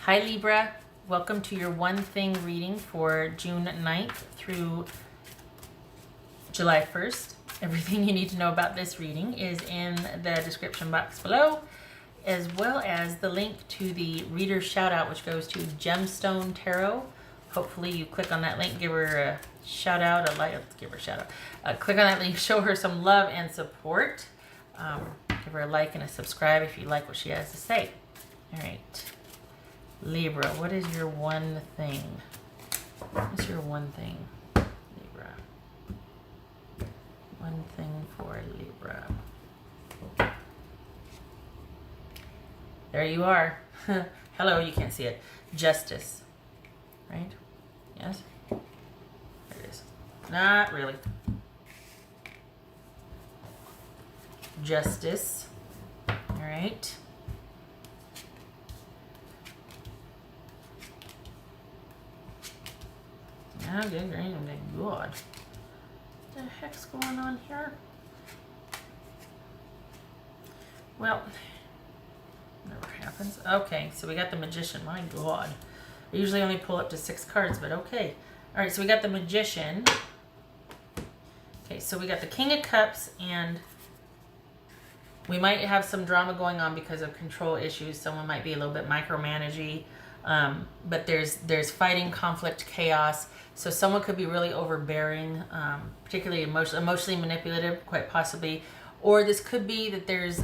Hi Libra, welcome to your one thing reading for June 9th through July 1st. Everything you need to know about this reading is in the description box below, as well as the link to the reader shout out, which goes to Gemstone Tarot. Hopefully you click on that link, give her a shout out, give her a shout out. Click on that link, show her some love and support. Give her a like and a subscribe if you like what she has to say. All right. Libra, what is your one thing? What's your one thing, Libra? One thing for Libra. There you are. Hello, you can't see it. Justice. Right? Yes? There it is. Not really. Justice. All right. Oh, good, great, good. What the heck's going on here? Well, never happens. Okay, so we got the Magician. My God. I usually only pull up to 6 cards, but okay. All right, so we got the Magician. Okay, so we got the King of Cups, and we might have some drama going on because of control issues. Someone might be a little bit micromanagey, but there's fighting, conflict, chaos. So someone could be really overbearing, particularly emotionally manipulative, quite possibly. Or this could be that there's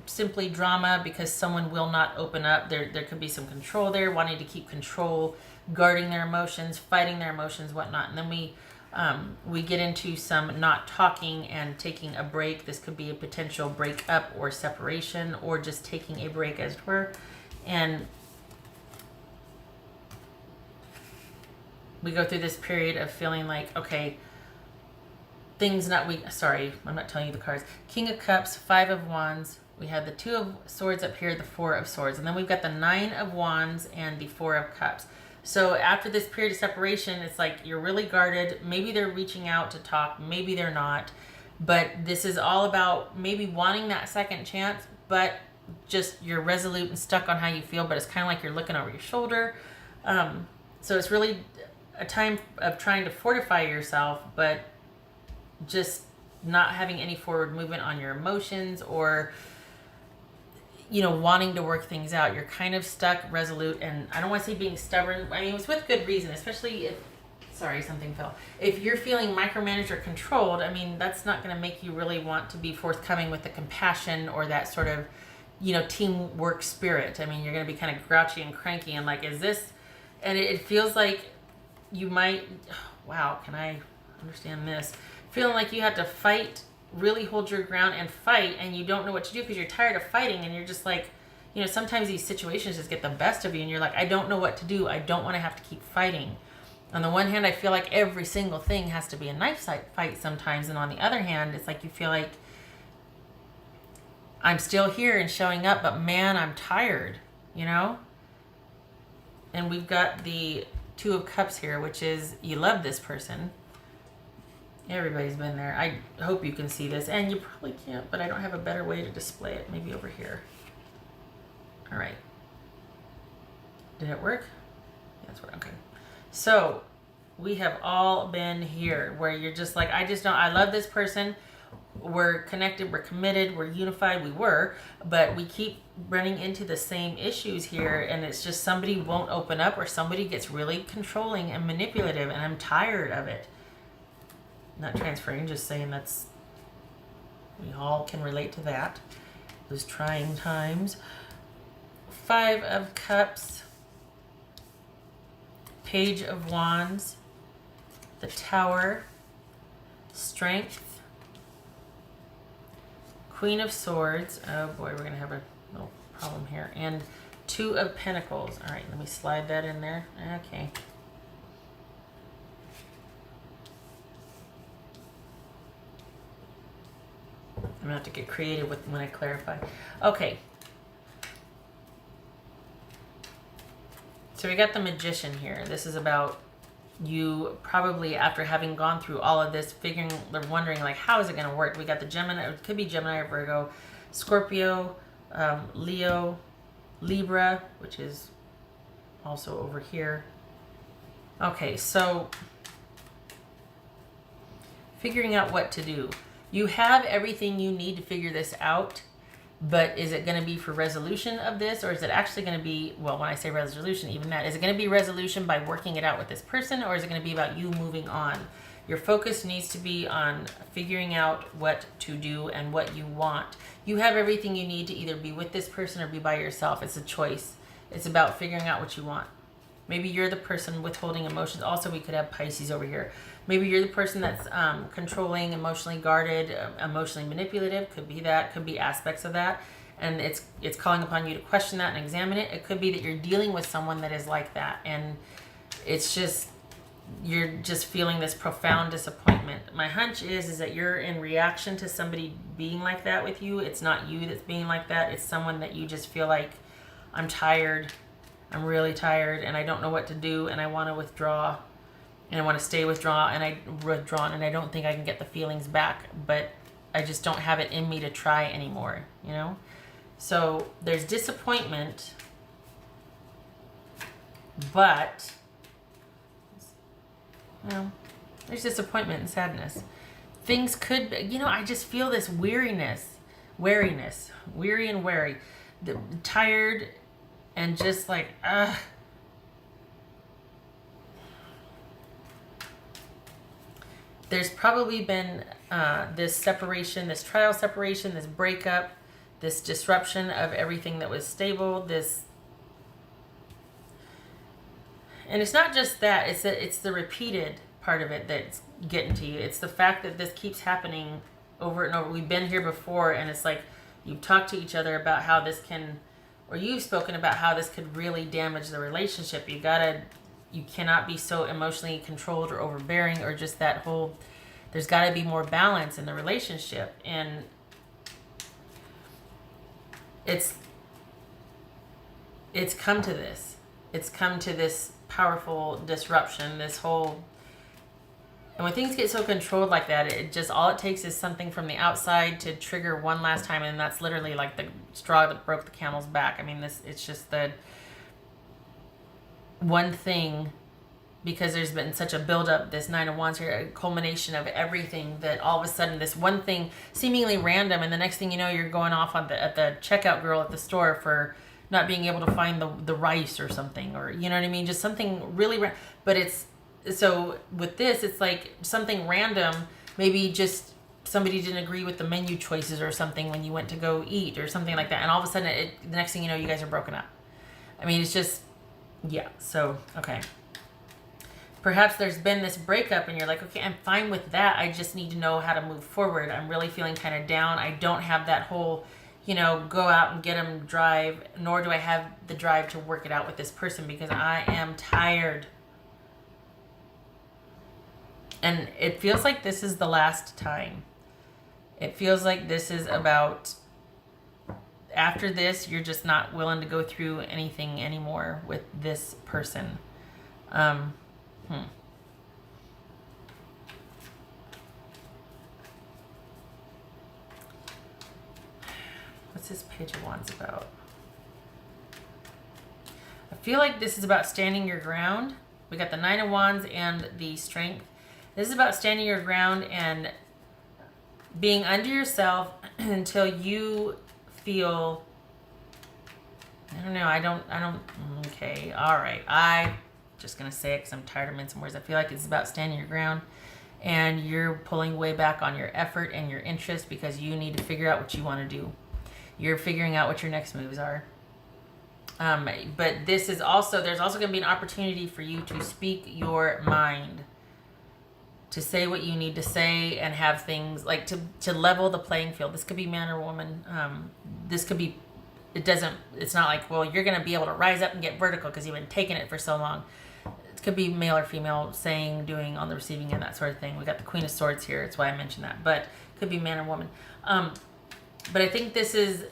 simply drama because someone will not open up. There could be some control there, wanting to keep control, guarding their emotions, fighting their emotions, whatnot. And then we get into some not talking and taking a break. This could be a potential breakup or separation, or just taking a break, as it were. And we go through this period of feeling like, okay, things not we. Sorry, I'm not telling you the cards. King of Cups, 5 of Wands. We have the 2 of Swords up here, the 4 of Swords, and then we've got the 9 of Wands and the 4 of Cups. So after this period of separation, it's like you're really guarded. Maybe they're reaching out to talk, maybe they're not. But this is all about maybe wanting that second chance, but just you're resolute and stuck on how you feel, but it's kind of like you're looking over your shoulder. So it's really a time of trying to fortify yourself, but just not having any forward movement on your emotions, or wanting to work things out. You're kind of stuck, resolute, and I don't want to say being stubborn. I mean, it's with good reason, especially if, sorry, something fell. If you're feeling micromanaged or controlled, I mean, that's not going to make you really want to be forthcoming with the compassion or that sort of, teamwork spirit. I mean, you're going to be kind of grouchy and cranky and like, is this, and it feels like you might, wow, can I understand this? Feeling like you have to fight, really hold your ground and fight, and you don't know what to do because you're tired of fighting, and you're just like, sometimes these situations just get the best of you, and you're like, I don't know what to do. I don't want to have to keep fighting. On the one hand, I feel like every single thing has to be a knife fight sometimes, and on the other hand, it's like you feel like I'm still here and showing up, but man, I'm tired, And we've got the 2 of Cups here, which is you love this person. Everybody's been there. I hope you can see this, and you probably can't, but I don't have a better way to display it. Maybe over here. All right. Did it work? Yeah, it's working. Okay. So we have all been here where you're just like, I love this person. We're connected, we're committed, we're unified, but we keep running into the same issues here, and it's just somebody won't open up, or somebody gets really controlling and manipulative, and I'm tired of it. Not transferring, just saying we all can relate to that. Those trying times. 5 of Cups, Page of Wands, the Tower, Strength, Queen of Swords. Oh boy, we're going to have a little problem here. And 2 of Pentacles. All right, let me slide that in there. Okay. I'm going to have to get creative when I clarify. Okay. So we got the Magician here. This is about you probably, after having gone through all of this, wondering like, how is it going to work? We got the Gemini, it could be Gemini or Virgo, Scorpio, Leo, Libra, which is also over here. Okay, so figuring out what to do. You have everything you need to figure this out, but is it going to be for resolution of this, or is it actually going to be, well, when I say resolution, even that, is it going to be resolution by working it out with this person, or is it going to be about you moving on? Your focus needs to be on figuring out what to do and what you want. You have everything you need to either be with this person or be by yourself. It's a choice. It's about figuring out what you want. Maybe you're the person withholding emotions. Also, we could have Pisces over here. Maybe you're the person that's controlling, emotionally guarded, emotionally manipulative. Could be that. Could be aspects of that. And it's calling upon you to question that and examine it. It could be that you're dealing with someone that is like that. And it's just, you're just feeling this profound disappointment. My hunch is that you're in reaction to somebody being like that with you. It's not you that's being like that. It's someone that you just feel like, I'm tired. I'm really tired and I don't know what to do and I want to withdraw and I want to stay withdrawn and I don't think I can get the feelings back, but I just don't have it in me to try anymore, you know? So there's disappointment, but, you know, there's disappointment and sadness. Things could be, you know, I just feel this weariness, weary and wary, tired. And just like, there's probably been this separation, this trial separation, this breakup, this disruption of everything that was stable, and it's not just that, it's the repeated part of it that's getting to you. It's the fact that this keeps happening over and over. We've been here before, and it's like, you've talked to each other about how this can, or you've spoken about how this could really damage the relationship. You cannot be so emotionally controlled or overbearing, or just that whole, there's got to be more balance in the relationship. And it's come to this. It's come to this powerful disruption, this whole, and when things get so controlled like that, it just, all it takes is something from the outside to trigger one last time, and that's literally like the straw that broke the camel's back. I mean, it's just the one thing, because there's been such a buildup, this Nine of Wands here, a culmination of everything, that all of a sudden this one thing, seemingly random, and the next thing you know, you're going off on at the checkout girl at the store for not being able to find the rice or something, or, you know what I mean? Just something really, but it's, so with this, it's like something random, maybe just somebody didn't agree with the menu choices or something when you went to go eat or something like that. And all of a sudden, the next thing you know, you guys are broken up. I mean, it's just, yeah. So, okay. Perhaps there's been this breakup and you're like, okay, I'm fine with that. I just need to know how to move forward. I'm really feeling kind of down. I don't have that whole, you know, go out and get them drive, nor do I have the drive to work it out with this person because I am tired. And it feels like this is the last time. It feels like this is about, after this, you're just not willing to go through anything anymore with this person. What's this Page of Wands about? I feel like this is about standing your ground. We got the Nine of Wands and the Strength. This is about standing your ground and being under yourself until you feel, I don't know, I don't, okay, all right. I'm just going to say it because I'm tired of mincing words. I feel like it's about standing your ground and you're pulling way back on your effort and your interest because you need to figure out what you want to do. You're figuring out what your next moves are. But this is also, there's also going to be an opportunity for you to speak your mind, to say what you need to say and have things like to level the playing field. This could be man or woman. This could be, it's not like, well, you're going to be able to rise up and get vertical because you've been taking it for so long. It could be male or female, saying, doing, on the receiving end, that sort of thing. We got the Queen of Swords here. That's why I mentioned that. But it could be man or woman. But I think this is,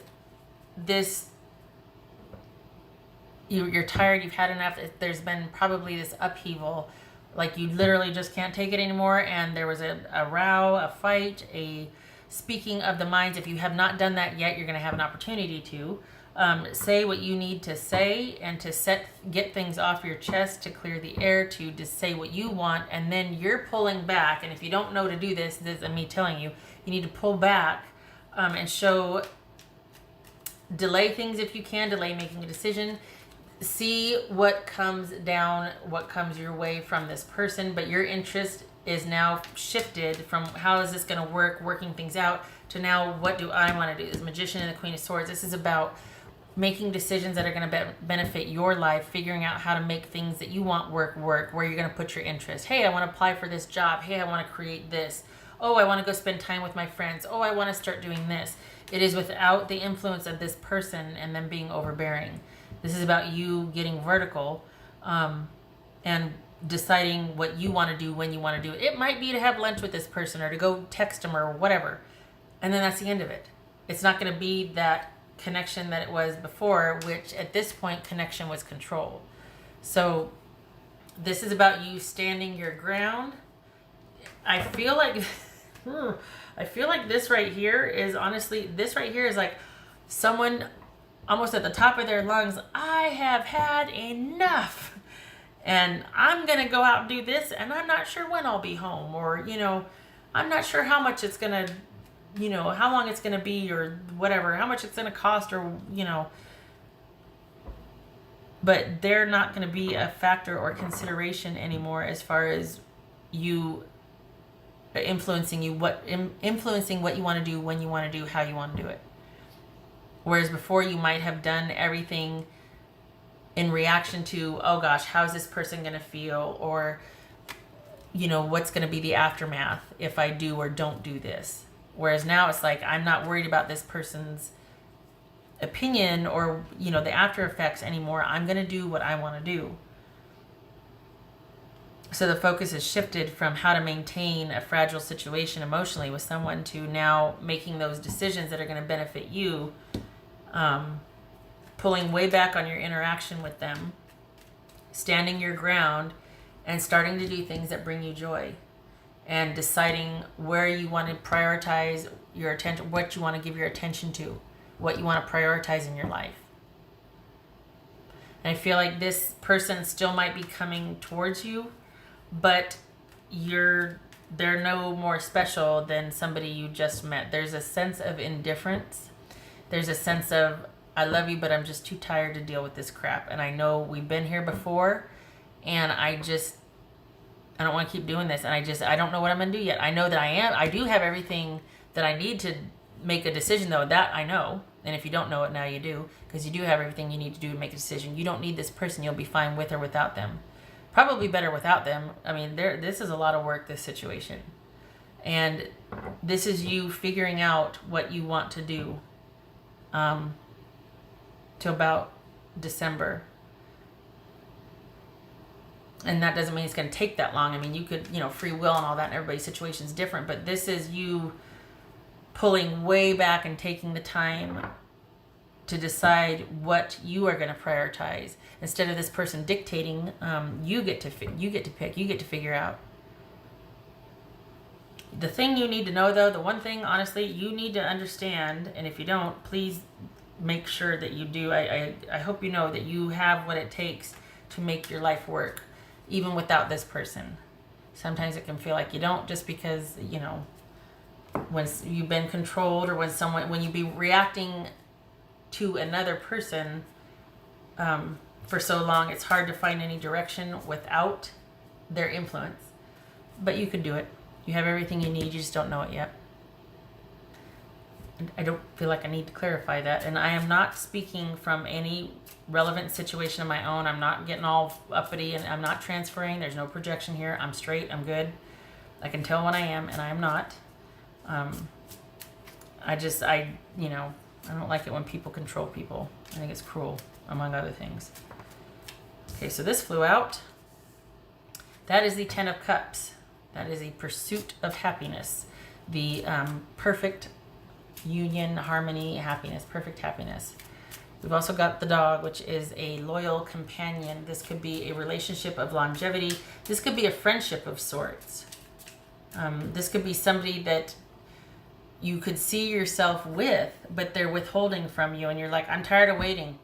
you're tired, you've had enough. There's been probably this upheaval, like you literally just can't take it anymore, and there was a row, a fight, a speaking of the minds. If you have not done that yet, you're going to have an opportunity to. Say what you need to say and to get things off your chest, to clear the air, to just say what you want, and then you're pulling back. And if you don't know to do this, this is me telling you, you need to pull back and delay things if you can, delay making a decision. See what comes down, what comes your way from this person, but your interest is now shifted from how is this going to work, working things out, to now what do I want to do. This Magician and the Queen of Swords, this is about making decisions that are going to benefit your life, figuring out how to make things that you want work, where you're going to put your interest. Hey, I want to apply for this job. Hey, I want to create this. Oh, I want to go spend time with my friends. Oh, I want to start doing this. It is without the influence of this person and them being overbearing. This is about you getting vertical and deciding what you want to do when you want to do it. It might be to have lunch with this person or to go text them or whatever. And then that's the end of it. It's not going to be that connection that it was before, which at this point connection was control. So this is about you standing your ground. I feel like this right here is honestly, this right here is like someone almost at the top of their lungs. I have had enough and I'm gonna go out and do this, and I'm not sure when I'll be home, or I'm not sure how much it's gonna, how long it's going to be, or whatever, how much it's going to cost, or, but they're not going to be a factor or consideration anymore as far as you influencing what you want to do, when you want to do, how you want to do it. Whereas before you might have done everything in reaction to, oh gosh, how's this person going to feel? Or, what's going to be the aftermath if I do or don't do this? Whereas now it's like, I'm not worried about this person's opinion or, the after effects anymore. I'm going to do what I want to do. So the focus is shifted from how to maintain a fragile situation emotionally with someone to now making those decisions that are going to benefit you, pulling way back on your interaction with them, standing your ground, and starting to do things that bring you joy. And deciding where you want to prioritize your attention, what you want to give your attention to, what you want to prioritize in your life. And I feel like this person still might be coming towards you, but they're no more special than somebody you just met. There's a sense of indifference. There's a sense of, I love you, but I'm just too tired to deal with this crap. And I know we've been here before, and I don't want to keep doing this, and I don't know what I'm going to do yet. I know that I do have everything that I need to make a decision, though. That I know. And if you don't know it, now you do, because you do have everything you need to do to make a decision. You don't need this person. You'll be fine with or without them. Probably better without them. I mean, this is a lot of work, this situation. And this is you figuring out what you want to do to about December. And that doesn't mean it's going to take that long. I mean, you could, free will and all that, and everybody's situation is different. But this is you pulling way back and taking the time to decide what you are going to prioritize. Instead of this person dictating, you get to pick, you get to figure out. The thing you need to know, though, the one thing, honestly, you need to understand, and if you don't, please make sure that you do. I hope you know that you have what it takes to make your life work, even without this person. Sometimes it can feel like you don't, just because, when you've been controlled, or when you be reacting to another person for so long, it's hard to find any direction without their influence. But you can do it. You have everything you need, you just don't know it yet. And I don't feel like I need to clarify that. And I am not speaking from any relevant situation of my own. I'm not getting all uppity, and I'm not transferring. There's no projection here. I'm straight. I'm good. I can tell when I am, and I am not. I don't like it when people control people. I think it's cruel, among other things. Okay, so this flew out. That is the Ten of Cups. That is a pursuit of happiness. The perfect union, harmony, happiness, perfect happiness. We've also got the Dog, which is a loyal companion. This could be a relationship of longevity. This could be a friendship of sorts. This could be somebody that you could see yourself with, but they're withholding from you, and you're like, I'm tired of waiting.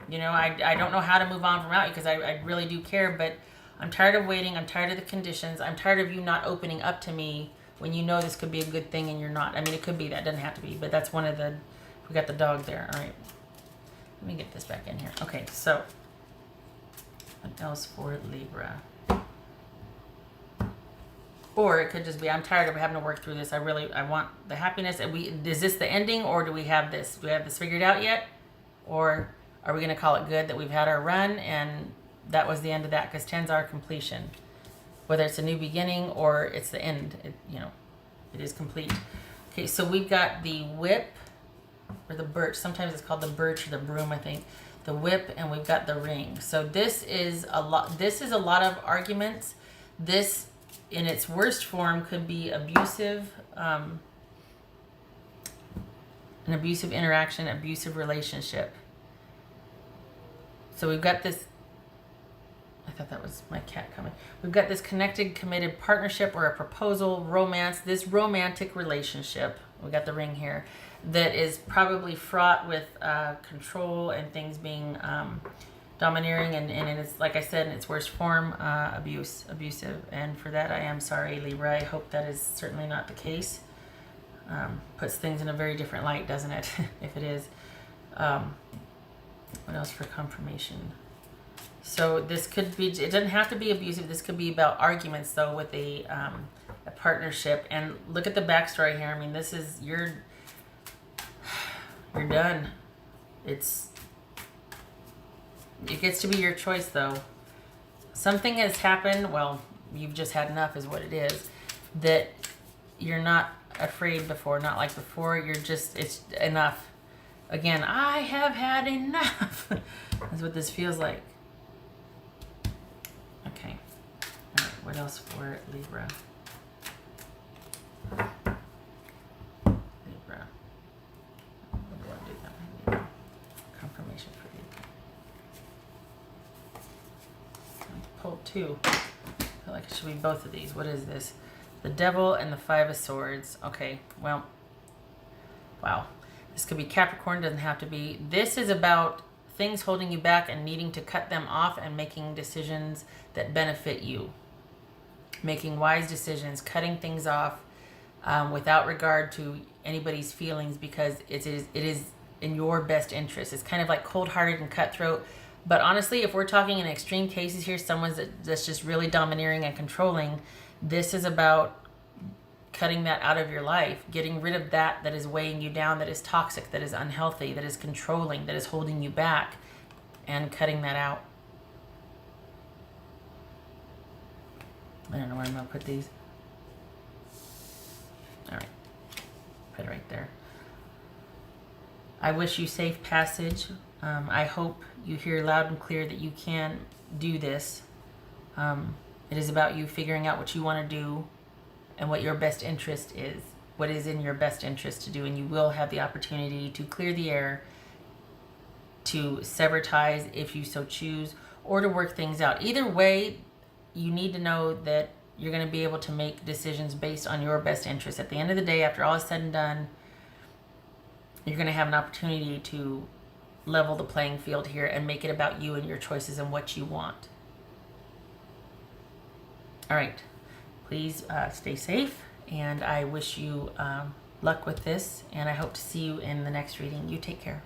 You know, I don't know how to move on from out you because I really do care, but I'm tired of waiting. I'm tired of the conditions. I'm tired of you not opening up to me when you know this could be a good thing and you're not. I mean, it could be that. It doesn't have to be, but that's one of the, we got the dog there. All right. Let me get this back in here. Okay, so what else for Libra? Or it could just be, I'm tired of having to work through this. I want the happiness. And is this the ending, or do we have this? Do we have this figured out yet? Or are we going to call it good that we've had our run and that was the end of that? Because 10's our completion. Whether it's a new beginning or it's the end, you know, it is complete. Okay, so we've got the whip or the birch. Sometimes it's called the birch or the broom, I think. The whip, and we've got the ring. So this is a lot. This is a lot of arguments. This, in its worst form, could be abusive, an abusive interaction, abusive relationship. So we've got this, I thought that was my cat coming. We've got this connected, committed partnership or a proposal, romance, this romantic relationship, we got the ring here, that is probably fraught with control and things being domineering, and it's, like I said, in its worst form, abusive. And for that, I am sorry, Libra. I hope that is certainly not the case. Puts things in a very different light, doesn't it? If it is. What else for confirmation? So this could be, it doesn't have to be abusive. This could be about arguments, though, with a partnership. And look at the backstory here. I mean, this is, you're done. It gets to be your choice, though. Something has happened, well, you've just had enough is what it is, that you're not afraid before, not like before, you're just, it's enough. Again, I have had enough. That's what this feels like. Okay. All right, what else for Libra? Libra. What do I do now? Confirmation for Libra. Pull two. I feel like it should be both of these. What is this? The Devil and the Five of Swords. Okay, well, wow. This could be Capricorn, doesn't have to be. This is about things holding you back and needing to cut them off and making decisions that benefit you. Making wise decisions, cutting things off without regard to anybody's feelings, because it is in your best interest. It's kind of like cold-hearted and cutthroat. But honestly, if we're talking in extreme cases here, someone that's just really domineering and controlling, this is about cutting that out of your life, getting rid of that is weighing you down, that is toxic, that is unhealthy, that is controlling, that is holding you back, and cutting that out. I don't know where I'm going to put these. All right. Put it right there. I wish you safe passage. I hope you hear loud and clear that you can do this. It is about you figuring out what you want to do and what your best interest is, what is in your best interest to do, and you will have the opportunity to clear the air, to sever ties if you so choose, or to work things out. Either way, you need to know that you're going to be able to make decisions based on your best interest. At the end of the day, after all is said and done, you're going to have an opportunity to level the playing field here and make it about you and your choices and what you want. All right. Please stay safe, and I wish you luck with this, and I hope to see you in the next reading. You take care.